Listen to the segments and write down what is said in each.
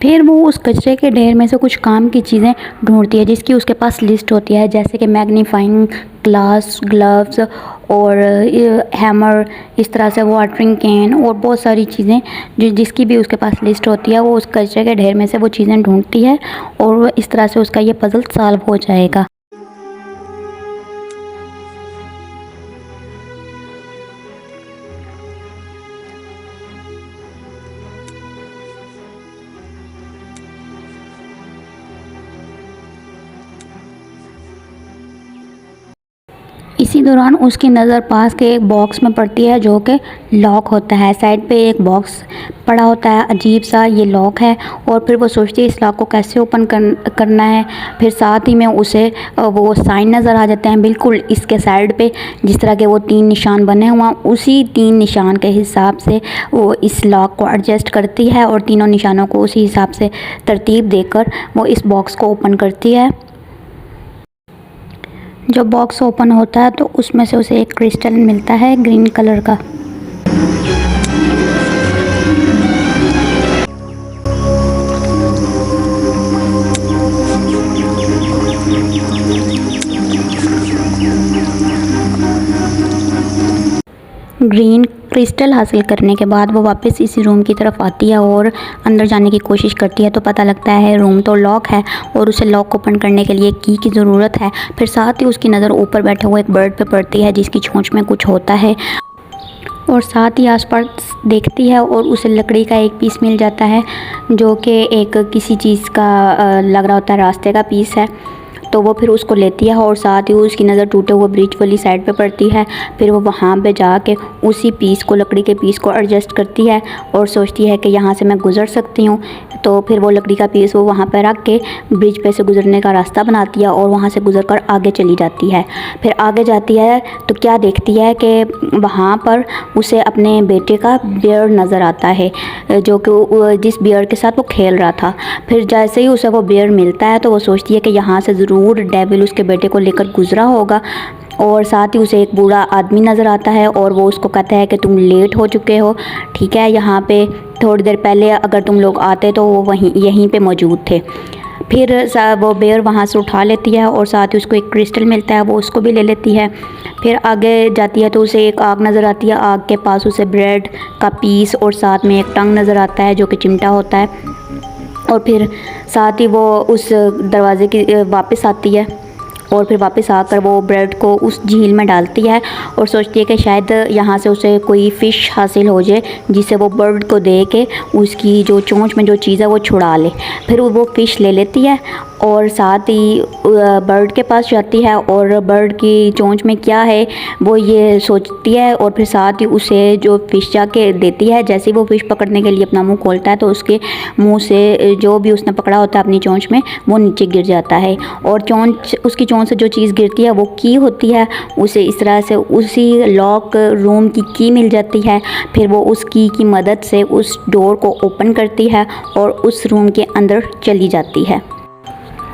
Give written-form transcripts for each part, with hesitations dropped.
फिर वो उस कचरे के ढेर में से कुछ काम की चीज़ें ढूंढती है जिसकी उसके पास लिस्ट होती है, जैसे कि मैग्नीफाइंग ग्लास, ग्लव्स और हैमर, इस तरह से वाटरिंग कैन और बहुत सारी चीज़ें जिसकी भी उसके पास लिस्ट होती है। वो उस कचरे के ढेर में से वो चीज़ें ढूंढती है और इस तरह से उसका ये पज़ल सॉल्व हो जाएगा। इसी दौरान उसकी नज़र पास के एक बॉक्स में पड़ती है जो कि लॉक होता है। साइड पे एक बॉक्स पड़ा होता है, अजीब सा ये लॉक है। और फिर वो सोचती है इस लॉक को कैसे ओपन करना है। फिर साथ ही में उसे वो साइन नज़र आ जाते हैं बिल्कुल इसके साइड पे, जिस तरह के वो 3 निशान बने हुए हैं। उसी 3 निशान के हिसाब से वो इस लॉक को एडजस्ट करती है और तीनों निशानों को उसी हिसाब से तरतीब देकर वो इस बॉक्स को ओपन करती है। जब बॉक्स ओपन होता है तो उसमें से उसे एक क्रिस्टल मिलता है ग्रीन कलर का। ग्रीन क्रिस्टल हासिल करने के बाद वो वापस इसी रूम की तरफ आती है और अंदर जाने की कोशिश करती है, तो पता लगता है रूम तो लॉक है और उसे लॉक ओपन करने के लिए की की ज़रूरत है। फिर साथ ही उसकी नज़र ऊपर बैठे हुए एक बर्ड पे पड़ती है जिसकी चोंच में कुछ होता है और साथ ही आसपास देखती है और उसे लकड़ी का एक पीस मिल जाता है जो कि एक किसी चीज़ का लग रहा होता है, रास्ते का पीस है। तो वो फिर उसको लेती है और साथ ही उसकी नज़र टूटे हुए ब्रिज वाली साइड पे पड़ती है। फिर वो वहाँ पे जाके उसी पीस को, लकड़ी के पीस को एडजस्ट करती है और सोचती है कि यहाँ से मैं गुज़र सकती हूँ। तो फिर वो लकड़ी का पीस वो वहाँ पे रख के ब्रिज पे से गुज़रने का रास्ता बनाती है और वहाँ से गुज़र कर आगे चली जाती है। फिर आगे जाती है तो क्या देखती है कि वहाँ पर उसे अपने बेटे का बियर नज़र आता है, जो कि जिस बियर के साथ वो खेल रहा था। फिर जैसे ही उसे वो बियर मिलता है तो वो सोचती है कि यहाँ से ज़रूर डेविल उसके बेटे को लेकर गुजरा होगा। और साथ ही उसे एक बूढ़ा आदमी नज़र आता है और वो उसको कहता है कि तुम लेट हो चुके हो, ठीक है, यहाँ पे थोड़ी देर पहले अगर तुम लोग आते तो वो यहीं पे मौजूद थे। फिर वो बेयर वहाँ से उठा लेती है और साथ ही उसको एक क्रिस्टल मिलता है, वो उसको भी ले लेती है। फिर आगे जाती है तो उसे एक आग नज़र आती है, आग के पास उसे ब्रेड का पीस और साथ में एक टंग नज़र आता है जो कि चिमटा होता है। और फिर साथ ही वो उस दरवाज़े की वापस आती है और फिर वापस आकर वो ब्रेड को उस झील में डालती है और सोचती है कि शायद यहाँ से उसे कोई फ़िश हासिल हो जाए जिसे वो बर्ड को दे के उसकी जो चोंच में जो चीज़ है वो छुड़ा ले। फिर वो फ़िश ले लेती है और साथ ही बर्ड के पास जाती है और बर्ड की चोंच में क्या है वो ये सोचती है और फिर साथ ही उसे जो फ़िश जाके देती है। जैसे ही वो फ़िश पकड़ने के लिए अपना मुंह खोलता है तो उसके मुंह से जो भी उसने पकड़ा होता है अपनी चोंच में वो नीचे गिर जाता है और उसकी चोंच से जो चीज़ गिरती है वो की होती है। उसे इस तरह से उसी लॉक रूम की मिल जाती है। फिर वो उस की मदद से उस डोर को ओपन करती है और उस रूम के अंदर चली जाती है।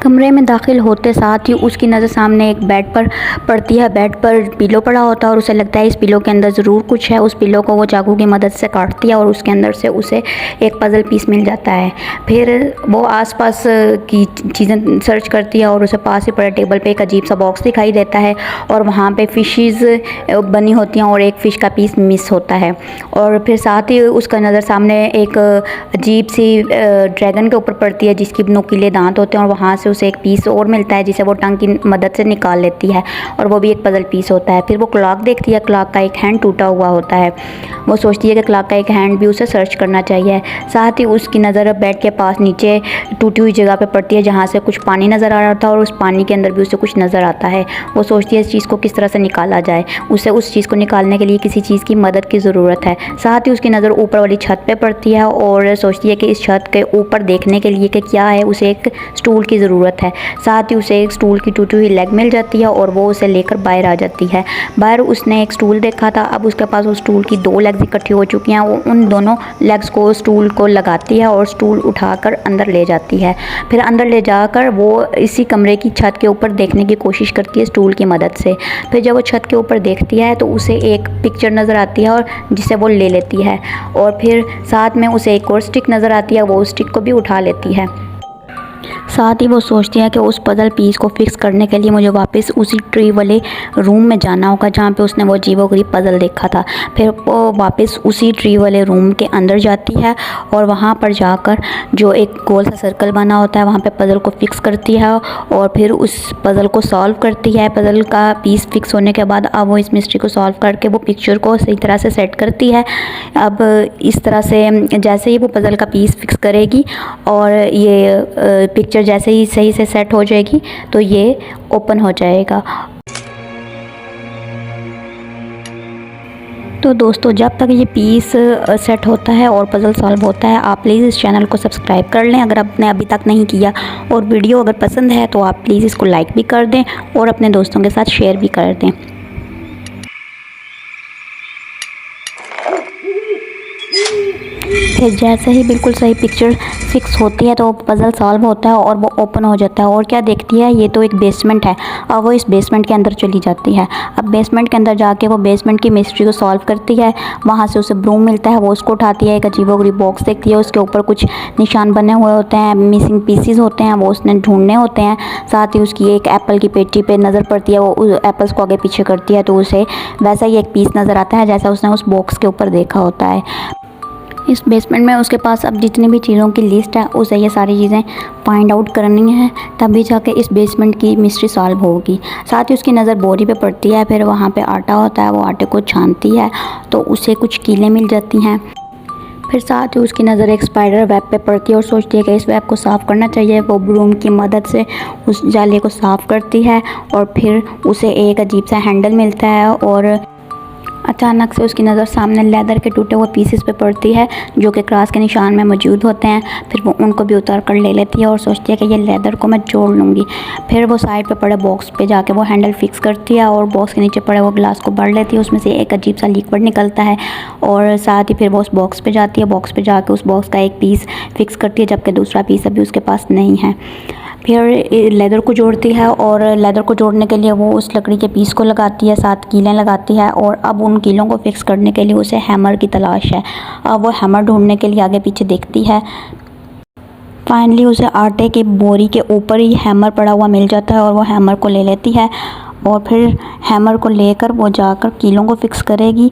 कमरे में दाखिल होते साथ ही उसकी नज़र सामने एक बेड पर पड़ती है। बेड पर पिलो पड़ा होता है और उसे लगता है इस पिलो के अंदर ज़रूर कुछ है। उस पिलो को वो चाकू की मदद से काटती है और उसके अंदर से उसे एक पज़ल पीस मिल जाता है। फिर वो आसपास की चीज़ें सर्च करती है और उसे पास ही पड़े टेबल पे एक अजीब सा बॉक्स दिखाई देता है और वहाँ पे फ़िशेस बनी होती हैं और एक फ़िश का पीस मिस होता है। और फिर साथ ही उसका नज़र सामने एक अजीब सी ड्रैगन के ऊपर पड़ती है जिसकी नुकीले दांत होते हैं और वहाँ से उसे एक पीस और मिलता है जिसे वो टंग की मदद से निकाल लेती है और वो भी एक पज़ल पीस होता है। फिर वो क्लॉक देखती है, क्लॉक का एक हैंड टूटा हुआ होता है। वो सोचती है कि क्लॉक का एक हैंड भी उसे सर्च करना चाहिए। साथ ही उसकी नज़र बेड के पास नीचे टूटी हुई जगह पे पड़ती है जहाँ से कुछ पानी नज़र आ रहा था और उस पानी के अंदर भी उसे कुछ नज़र आता है। वो सोचती है इस चीज़ को किस तरह से निकाला जाए। उसे उस चीज़ को निकालने के लिए किसी चीज़ की मदद की ज़रूरत है। साथ ही उसकी नज़र ऊपर वाली छत पर पड़ती है और सोचती है कि इस छत के ऊपर देखने के लिए कि क्या है, उसे एक स्टूल की ज़रूरत ज़रूरत है। साथ ही उसे एक स्टूल की टूटी हुई लेग मिल जाती है और वो उसे लेकर बाहर आ जाती है। बाहर उसने एक स्टूल देखा था, अब उसके पास उस स्टूल की 2 लेग्स इकट्ठी हो चुकी हैं। वो उन दोनों लेग्स को स्टूल को लगाती है और स्टूल उठाकर अंदर ले जाती है। फिर अंदर ले जाकर वो इसी कमरे की छत के ऊपर देखने की कोशिश करती है स्टूल की मदद से। फिर जब वो छत के ऊपर देखती है तो उसे एक पिक्चर नज़र आती है और जिसे वो ले लेती है, और फिर साथ में उसे एक और स्टिक नज़र आती है, वो उस स्टिक को भी उठा लेती है। साथ ही वो सोचती है कि उस पज़ल पीस को फिक्स करने के लिए मुझे वापस उसी ट्री वाले रूम में जाना होगा जहाँ पे उसने वो अजीबोगरीब पज़ल देखा था। फिर वो वापस उसी ट्री वाले रूम के अंदर जाती है और वहाँ पर जाकर जो एक गोल सा सर्कल बना होता है वहाँ पे पज़ल को फिक्स करती है और फिर उस पज़ल को सॉल्व करती है। पज़ल का पीस फिक्स होने के बाद अब वो इस मिस्ट्री को सॉल्व करके वो पिक्चर को सही तरह से सेट करती है। अब इस तरह से जैसे ही वो पज़ल का पीस फिक्स करेगी और ये पिक्चर जैसे ही सही से सेट हो जाएगी तो ये ओपन हो जाएगा। तो दोस्तों, जब तक ये पीस सेट होता है और पज़ल सॉल्व होता है, आप प्लीज़ इस चैनल को सब्सक्राइब कर लें अगर आपने अभी तक नहीं किया, और वीडियो अगर पसंद है तो आप प्लीज़ इसको लाइक भी कर दें और अपने दोस्तों के साथ शेयर भी कर दें। फिर जैसे ही बिल्कुल सही पिक्चर फिक्स होती है तो पज़ल सॉल्व होता है और वो ओपन हो जाता है। और क्या देखती है, ये तो एक बेसमेंट है। अब वो इस बेसमेंट के अंदर चली जाती है। अब बेसमेंट के अंदर जाके वो बेसमेंट की मिस्ट्री को सॉल्व करती है। वहाँ से उसे ब्रूम मिलता है, वो उसको उठाती है। एक अजीबोगरीब बॉक्स देखती है, उसके ऊपर कुछ निशान बने हुए होते हैं, मिसिंग पीसीज होते हैं, वो उसने ढूंढने होते हैं। साथ ही उसकी एक एप्पल की पेटी पे नज़र पड़ती है, वो एप्पल्स को आगे पीछे करती है तो उसे वैसा ही एक पीस नज़र आता है जैसा उसने उस बॉक्स के ऊपर देखा होता है। इस बेसमेंट में उसके पास अब जितनी भी चीज़ों की लिस्ट है उसे ये सारी चीज़ें फाइंड आउट करनी है, तभी जाके इस बेसमेंट की मिस्ट्री सॉल्व होगी। साथ ही उसकी नज़र बोरी पे पड़ती है, फिर वहाँ पे आटा होता है, वो आटे को छानती है तो उसे कुछ कीलें मिल जाती हैं। फिर साथ ही उसकी नज़र एक स्पाइडर वेब पे पड़ती है और सोचती है कि इस वेब को साफ़ करना चाहिए। वो ब्रूम की मदद से उस जाले को साफ़ करती है और फिर उसे एक अजीब सा हैंडल मिलता है और अचानक से उसकी नज़र सामने लेदर के टूटे हुए पीसेस पे पड़ती है जो कि क्रॉस के निशान में मौजूद होते हैं। फिर वो उनको भी उतार कर ले लेती है और सोचती है कि ये लेदर को मैं जोड़ लूँगी। फिर वो साइड पे पड़े बॉक्स पे जाके वो हैंडल फिक्स करती है और बॉक्स के नीचे पड़े वो ग्लास को भर लेती है। उसमें से एक अजीब सा लिक्विड निकलता है और साथ ही फिर वो उस बॉक्स पे जाती है। बॉक्स पे जाके उस बॉक्स का एक पीस फिक्स करती है जबकि दूसरा पीस अभी उसके पास नहीं है। फिर लेदर को जोड़ती है और लेदर को जोड़ने के लिए वो उस लकड़ी के पीस को लगाती है, 7 कीलें लगाती है और अब उन कीलों को फिक्स करने के लिए उसे हैमर की तलाश है। अब वो हैमर ढूंढने के लिए आगे पीछे देखती है। फाइनली उसे आटे की बोरी के ऊपर ही हैमर पड़ा हुआ मिल जाता है और वो हैमर को ले लेती है और फिर हैमर को लेकर वो जाकर कीलों को फिक्स करेगी।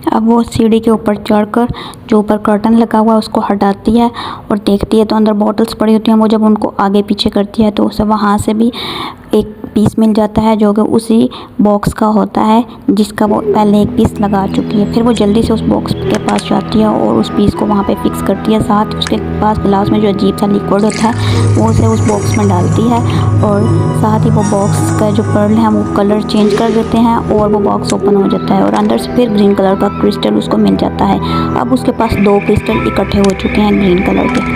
अब वो सीढ़ी के ऊपर चढ़कर जो ऊपर कर्टन लगा हुआ है उसको हटाती है और देखती है तो अंदर बॉटल्स पड़ी होती हैं। वो जब उनको आगे पीछे करती है तो उसे वहाँ से भी एक पीस मिल जाता है जो कि उसी बॉक्स का होता है जिसका वो पहले एक पीस लगा चुकी है। फिर वो जल्दी से उस बॉक्स के पास जाती है और उस पीस को वहाँ पे फिक्स करती है। साथ ही उसके पास गिलास में जो अजीब सा लिक्विड होता है वो उसे उस बॉक्स में डालती है और साथ ही वो बॉक्स का जो पर्ल है वो कलर चेंज कर देते हैं और वो बॉक्स ओपन हो जाता है और अंदर से फिर ग्रीन कलर का क्रिस्टल उसको मिल जाता है। अब उसके पास 2 क्रिस्टल इकट्ठे हो चुके हैं ग्रीन कलर के।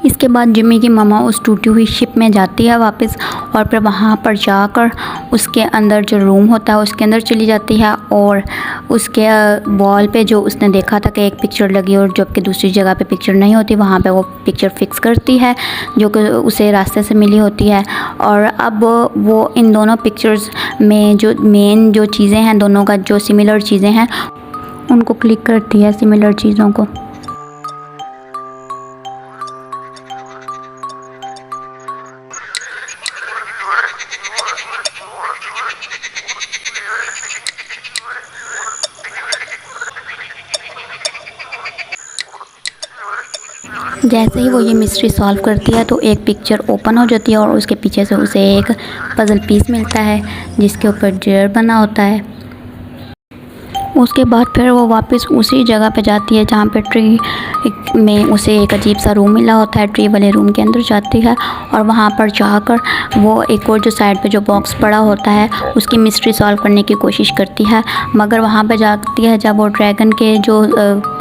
इसके बाद जिमी की मम्मा उस टूटी हुई शिप में जाती है वापस और फिर वहाँ पर जाकर उसके अंदर जो रूम होता है उसके अंदर चली जाती है और उसके वॉल पे जो उसने देखा था कि एक पिक्चर लगी और जबकि दूसरी जगह पे पिक्चर नहीं होती, वहाँ पे वो पिक्चर फिक्स करती है जो कि उसे रास्ते से मिली होती है। और अब वो इन दोनों पिक्चर्स में जो मेन जो चीज़ें हैं, दोनों का जो सिमिलर चीज़ें हैं उनको क्लिक करती है, सिमिलर चीज़ों को। जैसे ही वो ये मिस्ट्री सॉल्व करती है तो एक पिक्चर ओपन हो जाती है और उसके पीछे से उसे एक पज़ल पीस मिलता है जिसके ऊपर डियर बना होता है। उसके बाद फिर वो वापस उसी जगह पे जाती है जहाँ पे ट्री में उसे एक अजीब सा रूम मिला होता है। ट्री वाले रूम के अंदर जाती है और वहाँ पर जाकर वो एक और जो साइड पे जो बॉक्स पड़ा होता है उसकी मिस्ट्री सॉल्व करने की कोशिश करती है। मगर वहाँ पे जाती है जब वो ड्रैगन के जो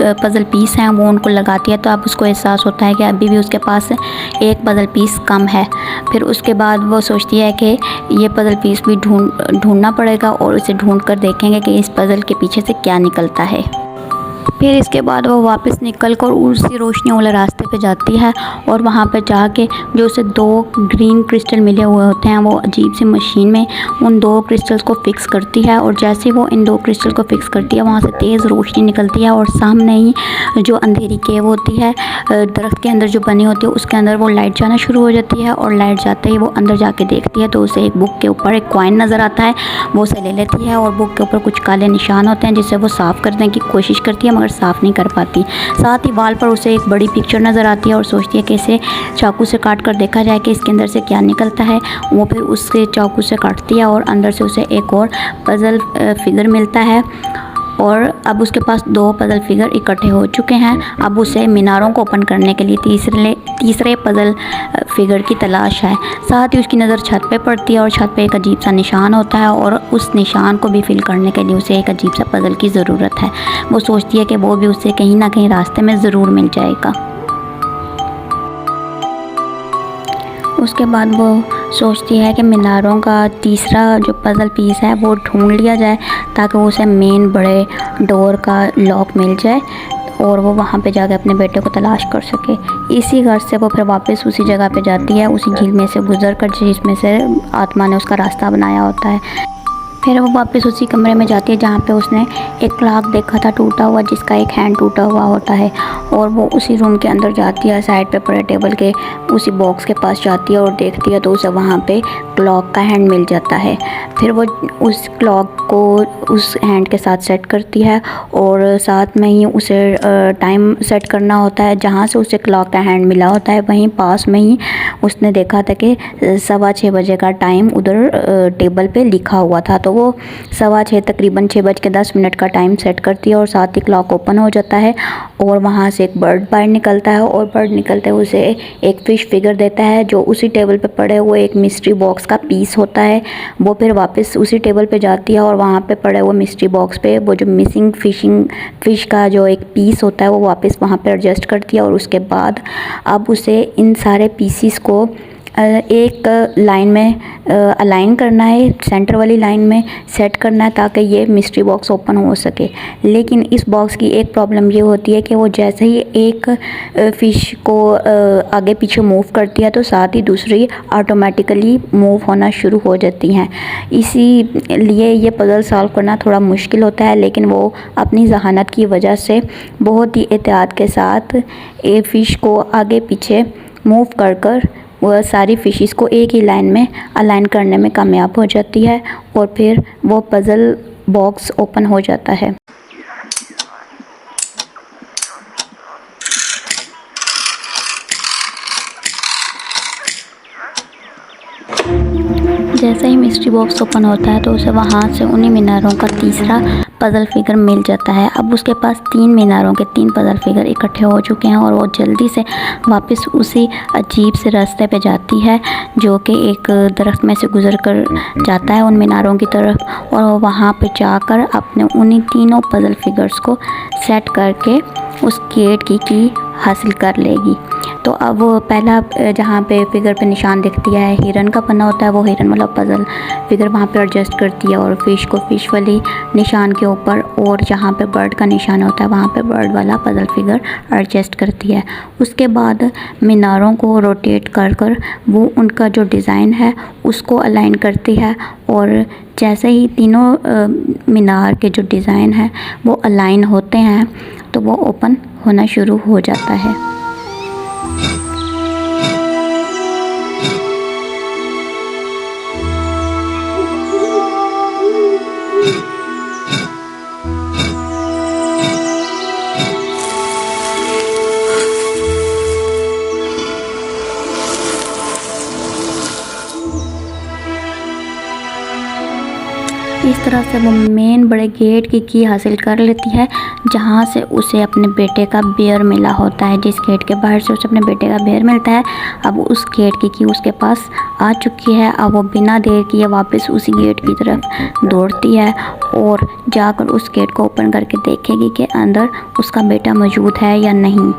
पज़ल पीस हैं वो उनको लगाती है तो अब उसको एहसास होता है कि अभी भी उसके पास एक पज़ल पीस कम है। फिर उसके बाद वो सोचती है कि ये पज़ल पीस भी ढूंढना पड़ेगा और उसे ढूंढ कर देखेंगे कि इस पज़ल के पीछे से क्या निकलता है। फिर इसके बाद वो वापस निकल कर उसी रोशनी वाले रास्ते पे जाती है और वहाँ पे जाके जो उसे 2 ग्रीन क्रिस्टल मिले हुए होते हैं वो अजीब सी मशीन में उन 2 क्रिस्टल्स को फिक्स करती है। और जैसे ही वो इन 2 क्रिस्टल को फिक्स करती है वहाँ से तेज़ रोशनी निकलती है और सामने ही जो अंधेरी केव होती है दरख्त के अंदर जो बनी होती है उसके अंदर वो लाइट जाना शुरू हो जाती है। और लाइट जाते ही वो अंदर जाके देखती है तो उसे एक बुक के ऊपर एक कॉइन नज़र आता है। वो उसे ले लेती है और बुक के ऊपर कुछ काले निशान होते हैं जिससे वो साफ़ करने की कोशिश करती है मगर साफ़ नहीं कर पाती। साथ ही वाल पर उसे एक बड़ी पिक्चर नज़र आती है और सोचती है कि इसे चाकू से काट कर देखा जाए कि इसके अंदर से क्या निकलता है। वो फिर उसके चाकू से काटती है और अंदर से उसे एक और पज़ल फिगर मिलता है और अब उसके पास 2 पज़ल फिगर इकट्ठे हो चुके हैं। अब उसे मीनारों को ओपन करने के लिए तीसरे पज़ल फिगर की तलाश है। साथ ही उसकी नज़र छत पे पड़ती है और छत पे एक अजीब सा निशान होता है और उस निशान को भी फिल करने के लिए उसे एक अजीब सा पज़ल की ज़रूरत है। वो सोचती है कि वो भी उसे कहीं ना कहीं रास्ते में ज़रूर मिल जाएगा। उसके बाद वो सोचती है कि मीनारों का तीसरा जो पज़ल पीस है वो ढूंढ लिया जाए ताकि उसे मेन बड़े डोर का लॉक मिल जाए और वो वहाँ पे जाकर अपने बेटे को तलाश कर सके। इसी गर्ज से वो फिर वापस उसी जगह पे जाती है उसी झील में से गुजर कर जिसमें से आत्मा ने उसका रास्ता बनाया होता है। फिर वो वापस उसी कमरे में जाती है जहाँ पे उसने एक क्लॉक देखा था टूटा हुआ जिसका एक हैंड टूटा हुआ होता है और वो उसी रूम के अंदर जाती है साइड पे पड़े टेबल के उसी बॉक्स के पास जाती है और देखती है तो उसे वहाँ पे क्लॉक का हैंड मिल जाता है। फिर वो उस क्लॉक को उस हैंड के साथ सेट करती है और साथ में ही उसे टाइम सेट करना होता है। जहाँ से उसे क्लॉक का हैंड मिला होता है वहीं पास में ही उसने देखा था कि 6:15 बजे का टाइम उधर टेबल पे लिखा हुआ था। तो वो 6:15 तकरीबन 6:10 का टाइम सेट करती है और साथ ही क्लॉक ओपन हो जाता है और वहाँ से एक बर्ड बाहर निकलता है और बर्ड निकलते हुए उसे एक फ़िश फिगर देता है जो उसी टेबल पे पड़े हुए एक मिस्ट्री बॉक्स का पीस होता है। वो फिर वापस उसी टेबल पे जाती है और वहाँ पे पड़े हुए मिस्ट्री बॉक्स पे वो जो मिसिंग फ़िश का जो एक पीस होता है वो वापस वहाँ पे एडजस्ट करती है। और उसके बाद अब उसे इन सारे पीसीस को एक लाइन में अलाइन करना है, सेंटर वाली लाइन में सेट करना है ताकि ये मिस्ट्री बॉक्स ओपन हो सके। लेकिन इस बॉक्स की एक प्रॉब्लम ये होती है कि वो जैसे ही एक फ़िश को आगे पीछे मूव करती है तो साथ ही दूसरी ऑटोमेटिकली मूव होना शुरू हो जाती हैं। इसीलिए ये पज़ल सॉल्व करना थोड़ा मुश्किल होता है लेकिन वो अपनी ज़हानत की वजह से बहुत ही एहतियात के साथ एक फ़िश को आगे पीछे मूव कर वह सारी फ़िशेस को एक ही लाइन में अलाइन करने में कामयाब हो जाती है और फिर वो पज़ल बॉक्स ओपन हो जाता है। जैसे ही मिस्ट्री बॉक्स ओपन होता है तो उसे वहाँ से उन्हीं मीनारों का तीसरा पज़ल फिगर मिल जाता है। अब उसके पास 3 मीनारों के 3 पज़ल फिगर इकट्ठे हो चुके हैं और वो जल्दी से वापस उसी अजीब से रास्ते पे जाती है जो कि एक दरख्त में से गुज़र कर जाता है उन मीनारों की तरफ और वो वहाँ पे जाकर अपने उन्हीं तीनों पज़ल फिगर्स को सेट करके उस गेट की हासिल कर लेगी। तो अब वो पहला जहाँ पे फिगर पे निशान दिखती है हिरन का पन्ना होता है वो हिरन वाला पज़ल फिगर वहाँ पे एडजस्ट करती है और फ़िश को फ़िश वाली निशान के ऊपर और जहाँ पे बर्ड का निशान होता है वहाँ पे बर्ड वाला पज़ल फिगर एडजस्ट करती है। उसके बाद मीनारों को रोटेट कर वो उनका जो डिज़ाइन है उसको अलाइन करती है और जैसे ही तीनों मीनार के जो डिज़ाइन है वो अलाइन होते हैं तो वो ओपन होना शुरू हो जाता है। इस तरह से वो मेन बड़े गेट की हासिल कर लेती है, जहाँ से उसे अपने बेटे का बेयर मिला होता है। जिस गेट के बाहर से उसे अपने बेटे का बेयर मिलता है, अब उस गेट की उसके पास आ चुकी है। अब वो बिना देर किए वापस उसी गेट की तरफ दौड़ती है और जाकर उस गेट को ओपन करके देखेगी कि अंदर उसका बेटा मौजूद है या नहीं।